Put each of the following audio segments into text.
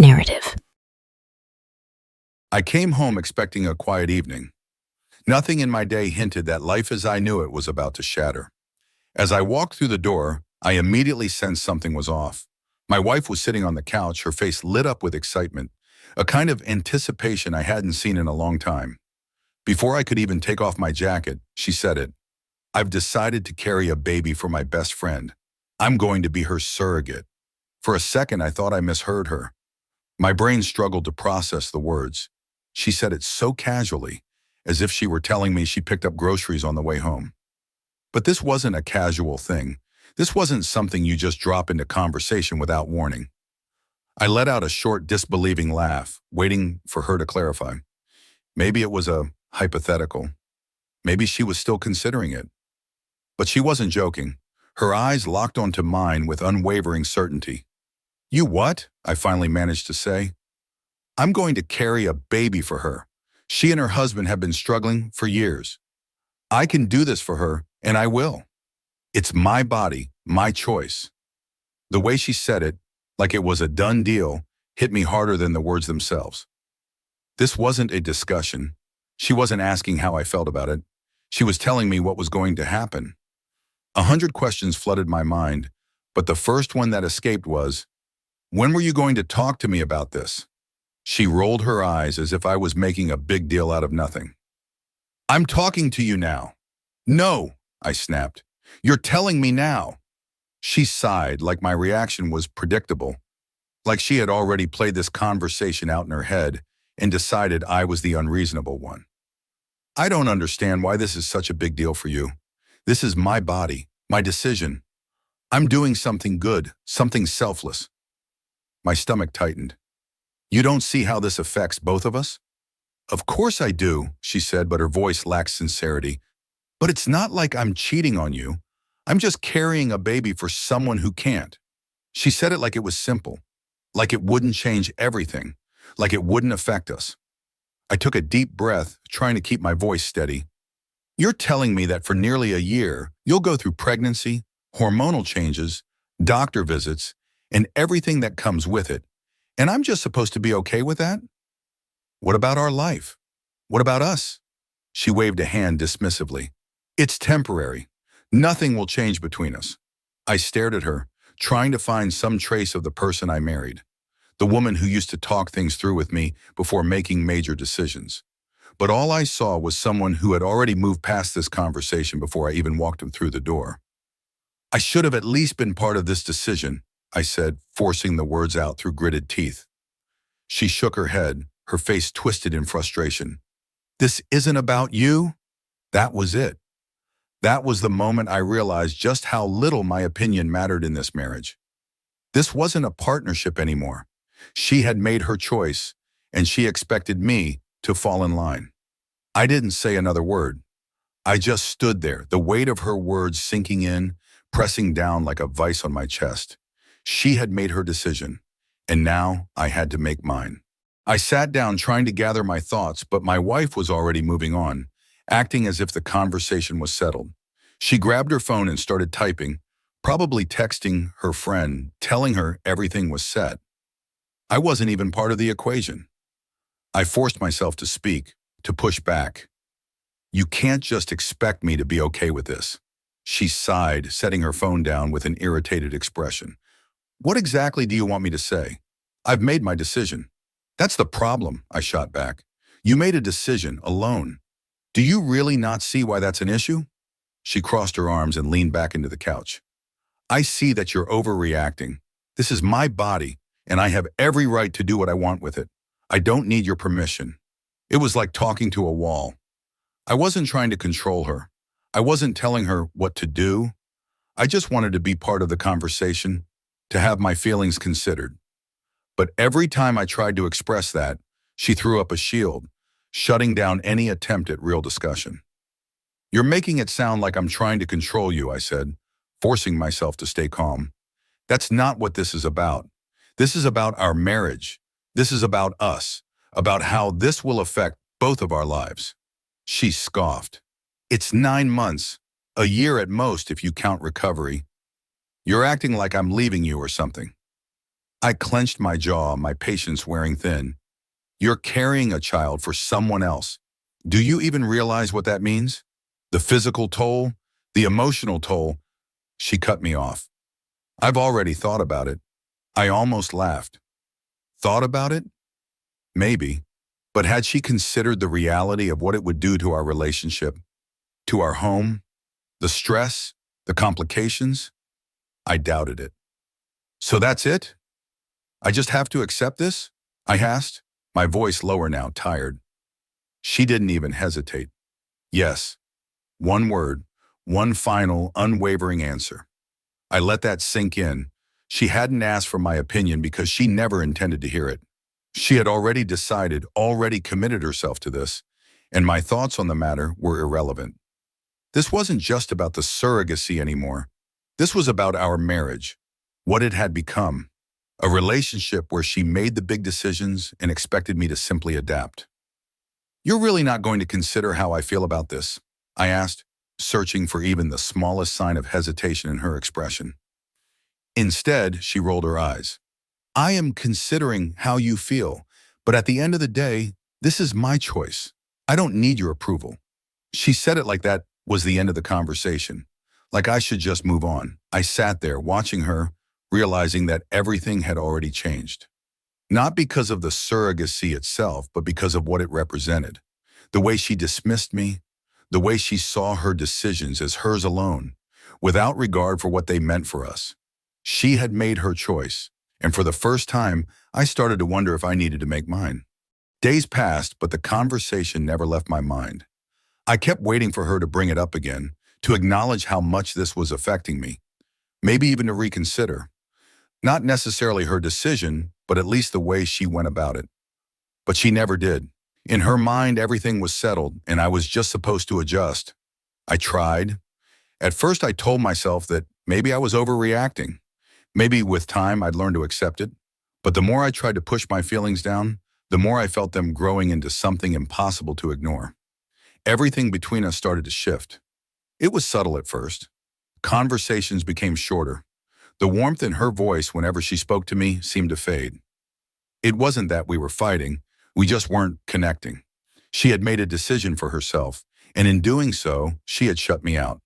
narrative. I came home expecting a quiet evening. Nothing in my day hinted that life as I knew it was about to shatter. As I walked through the door, I immediately sensed something was off. My wife was sitting on the couch, her face lit up with excitement, a kind of anticipation I hadn't seen in a long time. Before I could even take off my jacket, she said it. "I've decided to carry a baby for my best friend. I'm going to be her surrogate." For a second, I thought I misheard her. My brain struggled to process the words. She said it so casually, as if she were telling me she picked up groceries on the way home. But this wasn't a casual thing. This wasn't something you just drop into conversation without warning. I let out a short, disbelieving laugh, waiting for her to clarify. Maybe it was a hypothetical. Maybe she was still considering it. But she wasn't joking. Her eyes locked onto mine with unwavering certainty. "You what?" I finally managed to say. "I'm going to carry a baby for her. She and her husband have been struggling for years. I can do this for her, and I will. It's my body, my choice." The way she said it, like it was a done deal, hit me harder than the words themselves. This wasn't a discussion. She wasn't asking how I felt about it. She was telling me what was going to happen. 100 questions flooded my mind, but the first one that escaped was, "When were you going to talk to me about this?" She rolled her eyes as if I was making a big deal out of nothing. "I'm talking to you now." "No," I snapped. "You're telling me now." She sighed, like my reaction was predictable, like she had already played this conversation out in her head and decided I was the unreasonable one. "I don't understand why this is such a big deal for you. This is my body, my decision. I'm doing something good, something selfless." My stomach tightened. "You don't see how this affects both of us?" "Of course I do," she said, but her voice lacked sincerity. "But it's not like I'm cheating on you. I'm just carrying a baby for someone who can't." She said it like it was simple, like it wouldn't change everything, like it wouldn't affect us. I took a deep breath, trying to keep my voice steady. "You're telling me that for nearly a year, you'll go through pregnancy, hormonal changes, doctor visits, and everything that comes with it, and I'm just supposed to be okay with that? What about our life? What about us?" She waved a hand dismissively. "It's temporary. Nothing will change between us." I stared at her, trying to find some trace of the person I married, the woman who used to talk things through with me before making major decisions. But all I saw was someone who had already moved past this conversation before I even walked him through the door. "I should have at least been part of this decision," I said, forcing the words out through gritted teeth. She shook her head, her face twisted in frustration. "This isn't about you?" That was it. That was the moment I realized just how little my opinion mattered in this marriage. This wasn't a partnership anymore. She had made her choice, and she expected me to fall in line. I didn't say another word. I just stood there, the weight of her words sinking in, pressing down like a vice on my chest. She had made her decision, and now I had to make mine. I sat down trying to gather my thoughts, but my wife was already moving on, acting as if the conversation was settled. She grabbed her phone and started typing, probably texting her friend, telling her everything was set. I wasn't even part of the equation. I forced myself to speak, to push back. "You can't just expect me to be okay with this." She sighed, setting her phone down with an irritated expression. "What exactly do you want me to say? I've made my decision." "That's the problem," I shot back. "You made a decision, alone. Do you really not see why that's an issue?" She crossed her arms and leaned back into the couch. "I see that you're overreacting. This is my body, and I have every right to do what I want with it. I don't need your permission." It was like talking to a wall. I wasn't trying to control her. I wasn't telling her what to do. I just wanted to be part of the conversation, to have my feelings considered. But every time I tried to express that, she threw up a shield, shutting down any attempt at real discussion. "You're making it sound like I'm trying to control you," I said, forcing myself to stay calm. "That's not what this is about. This is about our marriage. This is about us, about how this will affect both of our lives." She scoffed. "It's 9 months, a year at most if you count recovery. You're acting like I'm leaving you or something." I clenched my jaw, my patience wearing thin. You're carrying a child for someone else. Do you even realize what that means? The physical toll, the emotional toll. She cut me off. I've already thought about it. I almost laughed. Thought about it? Maybe. But had she considered the reality of what it would do to our relationship, to our home, the stress, the complications? I doubted it. So that's it? I just have to accept this? I asked, my voice lower now, tired. She didn't even hesitate. Yes. One word, one final, unwavering answer. I let that sink in. She hadn't asked for my opinion because she never intended to hear it. She had already decided, already committed herself to this, and my thoughts on the matter were irrelevant. This wasn't just about the surrogacy anymore. This was about our marriage, what it had become, a relationship where she made the big decisions and expected me to simply adapt. You're really not going to consider how I feel about this? I asked, searching for even the smallest sign of hesitation in her expression. Instead, she rolled her eyes. I am considering how you feel, but at the end of the day, this is my choice. I don't need your approval. She said it like that was the end of the conversation, like I should just move on. I sat there watching her, realizing that everything had already changed. Not because of the surrogacy itself, but because of what it represented. The way she dismissed me, the way she saw her decisions as hers alone, without regard for what they meant for us. She had made her choice, and for the first time, I started to wonder if I needed to make mine. Days passed, but the conversation never left my mind. I kept waiting for her to bring it up again, to acknowledge how much this was affecting me, maybe even to reconsider. Not necessarily her decision, but at least the way she went about it. But she never did. In her mind, everything was settled, and I was just supposed to adjust. I tried. At first, I told myself that maybe I was overreacting. Maybe with time, I'd learn to accept it. But the more I tried to push my feelings down, the more I felt them growing into something impossible to ignore. Everything between us started to shift. It was subtle at first. Conversations became shorter. The warmth in her voice whenever she spoke to me seemed to fade. It wasn't that we were fighting, we just weren't connecting. She had made a decision for herself, and in doing so, she had shut me out.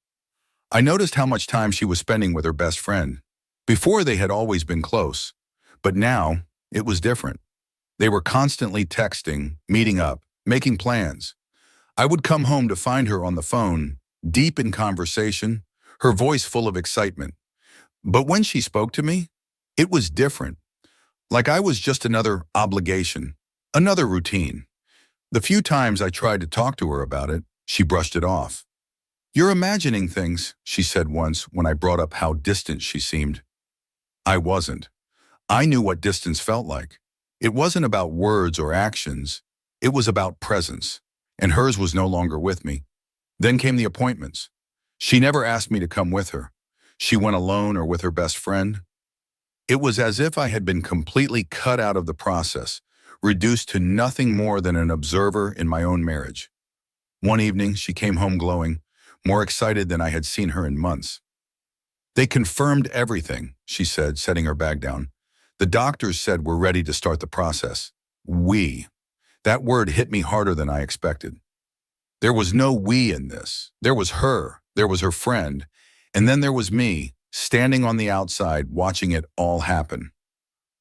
I noticed how much time she was spending with her best friend. Before, they had always been close, but now it was different. They were constantly texting, meeting up, making plans. I would come home to find her on the phone, deep in conversation, her voice full of excitement. But when she spoke to me, it was different. Like I was just another obligation, another routine. The few times I tried to talk to her about it, she brushed it off. You're imagining things, she said once when I brought up how distant she seemed. I wasn't. I knew what distance felt like. It wasn't about words or actions. It was about presence. And hers was no longer with me. Then came the appointments. She never asked me to come with her. She went alone or with her best friend. It was as if I had been completely cut out of the process, reduced to nothing more than an observer in my own marriage. One evening, she came home glowing, more excited than I had seen her in months. They confirmed everything, she said, setting her bag down. The doctors said we're ready to start the process. We. That word hit me harder than I expected. There was no we in this. There was her friend, and then there was me, standing on the outside, watching it all happen.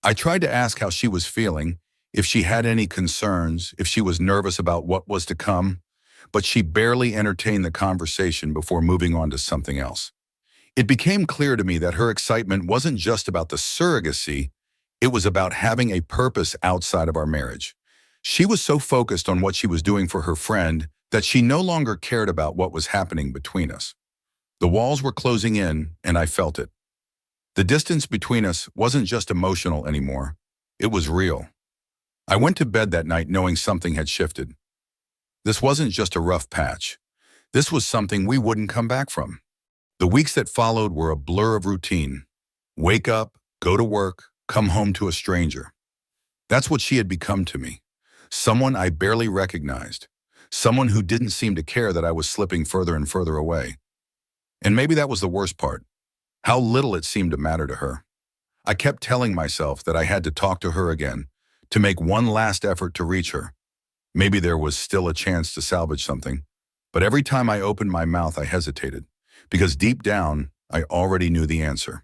I tried to ask how she was feeling, if she had any concerns, if she was nervous about what was to come, but she barely entertained the conversation before moving on to something else. It became clear to me that her excitement wasn't just about the surrogacy, it was about having a purpose outside of our marriage. She was so focused on what she was doing for her friend that she no longer cared about what was happening between us. The walls were closing in, and I felt it. The distance between us wasn't just emotional anymore. It was real. I went to bed that night knowing something had shifted. This wasn't just a rough patch. This was something we wouldn't come back from. The weeks that followed were a blur of routine. Wake up, go to work, come home to a stranger. That's what she had become to me. Someone I barely recognized. Someone who didn't seem to care that I was slipping further and further away. And maybe that was the worst part. How little it seemed to matter to her. I kept telling myself that I had to talk to her again, to make one last effort to reach her. Maybe there was still a chance to salvage something. But every time I opened my mouth, I hesitated, because deep down, I already knew the answer.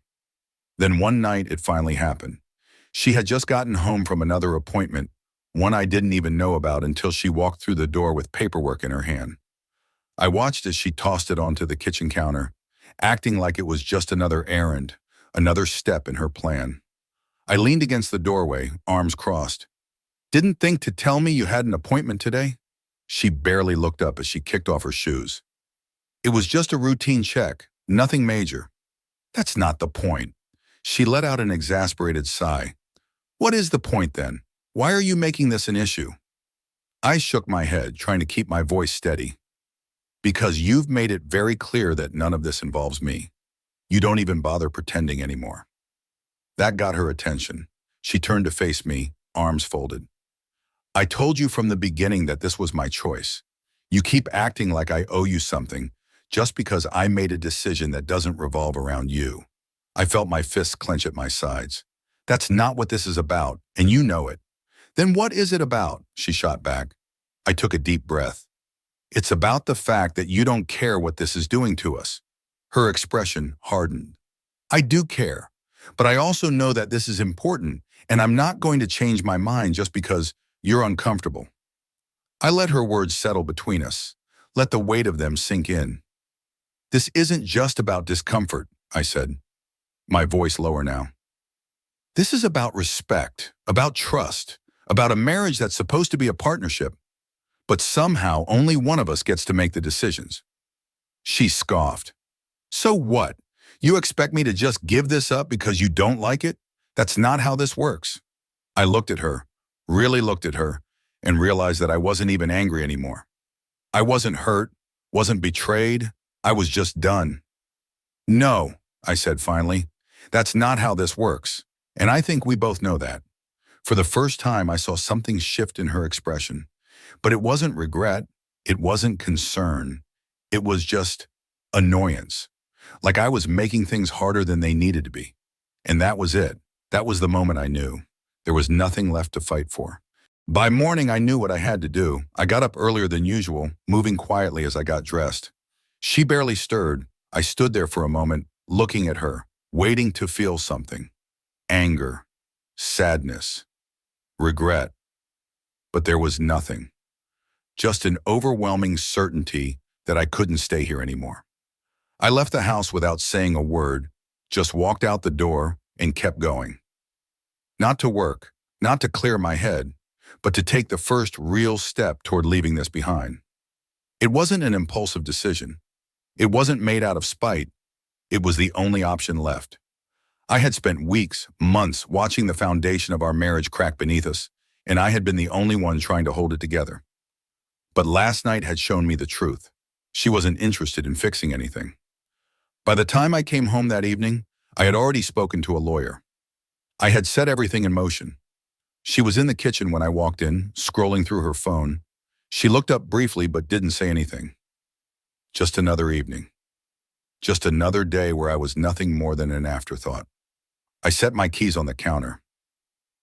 Then one night, it finally happened. She had just gotten home from another appointment, one I didn't even know about until she walked through the door with paperwork in her hand. I watched as she tossed it onto the kitchen counter, acting like it was just another errand, another step in her plan. I leaned against the doorway, arms crossed. "Didn't think to tell me you had an appointment today?" She barely looked up as she kicked off her shoes. "It was just a routine check, nothing major." "That's not the point." She let out an exasperated sigh. "What is the point then? Why are you making this an issue?" I shook my head, trying to keep my voice steady. "Because you've made it very clear that none of this involves me. You don't even bother pretending anymore." That got her attention. She turned to face me, arms folded. "I told you from the beginning that this was my choice. You keep acting like I owe you something just because I made a decision that doesn't revolve around you." I felt my fists clench at my sides. "That's not what this is about, and you know it." "Then what is it about?" she shot back. I took a deep breath. "It's about the fact that you don't care what this is doing to us." Her expression hardened. "I do care, but I also know that this is important, and I'm not going to change my mind just because you're uncomfortable." I let her words settle between us, let the weight of them sink in. "This isn't just about discomfort," I said, my voice lower now. "This is about respect, about trust, about a marriage that's supposed to be a partnership, but somehow only one of us gets to make the decisions." She scoffed. "So what? You expect me to just give this up because you don't like it? That's not how this works." I looked at her, really looked at her, and realized that I wasn't even angry anymore. I wasn't hurt, wasn't betrayed. I was just done. "No," I said finally, "that's not how this works. And I think we both know that." For the first time, I saw something shift in her expression. But it wasn't regret. It wasn't concern. It was just annoyance. Like I was making things harder than they needed to be. And that was it. That was the moment I knew. There was nothing left to fight for. By morning, I knew what I had to do. I got up earlier than usual, moving quietly as I got dressed. She barely stirred. I stood there for a moment, looking at her, waiting to feel something. Anger, sadness, regret. But there was nothing. Just an overwhelming certainty that I couldn't stay here anymore. I left the house without saying a word, just walked out the door and kept going. Not to work, not to clear my head, but to take the first real step toward leaving this behind. It wasn't an impulsive decision. It wasn't made out of spite. It was the only option left. I had spent weeks, months watching the foundation of our marriage crack beneath us, and I had been the only one trying to hold it together. But last night had shown me the truth. She wasn't interested in fixing anything. By the time I came home that evening, I had already spoken to a lawyer. I had set everything in motion. She was in the kitchen when I walked in, scrolling through her phone. She looked up briefly but didn't say anything. Just another evening. Just another day where I was nothing more than an afterthought. I set my keys on the counter.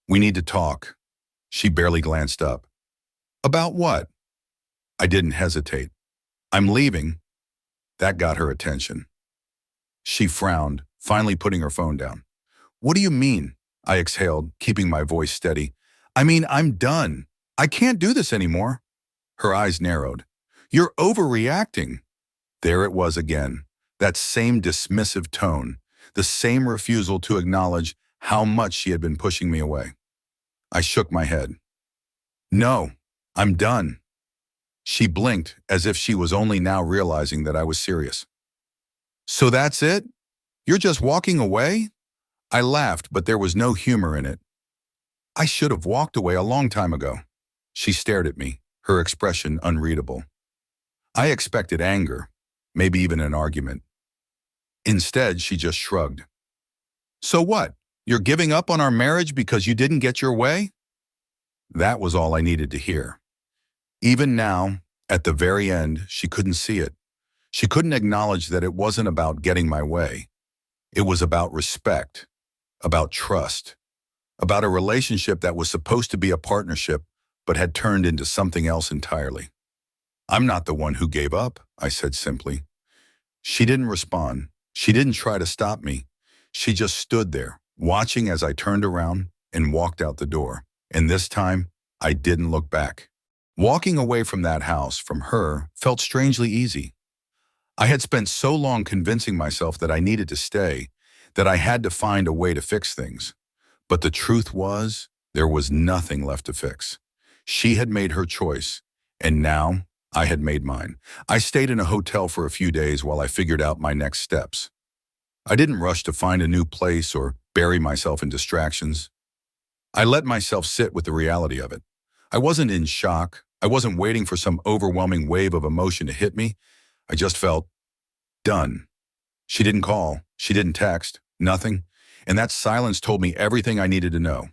"We need to talk." She barely glanced up. "About what?" I didn't hesitate. "I'm leaving." That got her attention. She frowned, finally putting her phone down. "What do you mean?" I exhaled, keeping my voice steady. "I mean, I'm done. I can't do this anymore." Her eyes narrowed. "You're overreacting." There it was again, that same dismissive tone, the same refusal to acknowledge how much she had been pushing me away. I shook my head. "No, I'm done." She blinked as if she was only now realizing that I was serious. "So that's it? You're just walking away?" I laughed, but there was no humor in it. "I should have walked away a long time ago." She stared at me, her expression unreadable. I expected anger, maybe even an argument. Instead, she just shrugged. "So what? You're giving up on our marriage because you didn't get your way?" That was all I needed to hear. Even now, at the very end, she couldn't see it. She couldn't acknowledge that it wasn't about getting my way. It was about respect. about trust, about a relationship that was supposed to be a partnership but had turned into something else entirely. "I'm not the one who gave up," I said simply. She didn't respond. She didn't try to stop me. She just stood there, watching as I turned around and walked out the door. And this time, I didn't look back. Walking away from that house, from her, felt strangely easy. I had spent so long convincing myself that I needed to stay, that I had to find a way to fix things. But the truth was, there was nothing left to fix. She had made her choice, and now I had made mine. I stayed in a hotel for a few days while I figured out my next steps. I didn't rush to find a new place or bury myself in distractions. I let myself sit with the reality of it. I wasn't in shock. I wasn't waiting for some overwhelming wave of emotion to hit me. I just felt done. She didn't call. She didn't text. Nothing. And that silence told me everything I needed to know.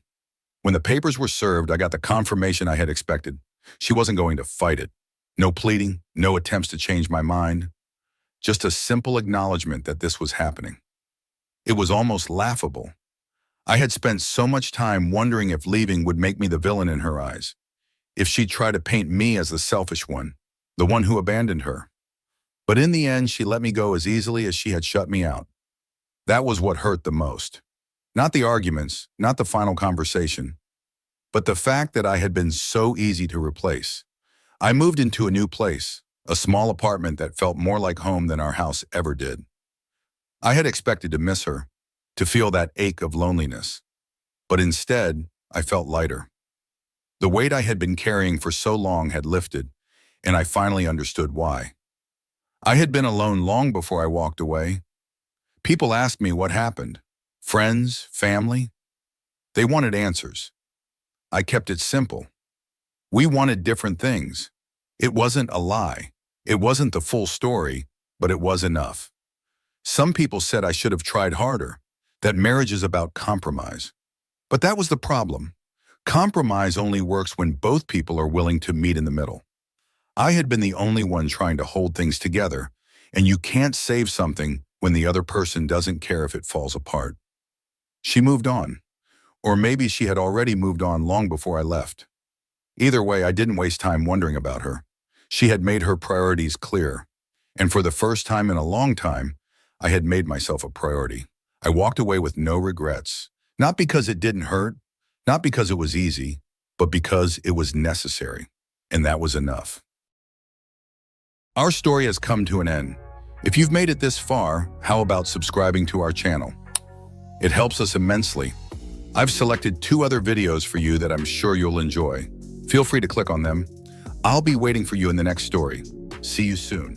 When the papers were served, I got the confirmation I had expected. She wasn't going to fight it. No pleading, no attempts to change my mind. Just a simple acknowledgement that this was happening. It was almost laughable. I had spent so much time wondering if leaving would make me the villain in her eyes. If she'd try to paint me as the selfish one, the one who abandoned her. But in the end, she let me go as easily as she had shut me out. That was what hurt the most. Not the arguments, not the final conversation, but the fact that I had been so easy to replace. I moved into a new place, a small apartment that felt more like home than our house ever did. I had expected to miss her, to feel that ache of loneliness. But instead, I felt lighter. The weight I had been carrying for so long had lifted, and I finally understood why. I had been alone long before I walked away. People asked me what happened. Friends, family. They wanted answers. I kept it simple. We wanted different things. It wasn't a lie. It wasn't the full story, but it was enough. Some people said I should have tried harder, that marriage is about compromise. But that was the problem. Compromise only works when both people are willing to meet in the middle. I had been the only one trying to hold things together, and you can't save something when the other person doesn't care if it falls apart. She moved on, or maybe she had already moved on long before I left. Either way, I didn't waste time wondering about her. She had made her priorities clear, and for the first time in a long time, I had made myself a priority. I walked away with no regrets, not because it didn't hurt, not because it was easy, but because it was necessary, and that was enough. Our story has come to an end. If you've made it this far, how about subscribing to our channel? It helps us immensely. I've selected 2 other videos for you that I'm sure you'll enjoy. Feel free to click on them. I'll be waiting for you in the next story. See you soon.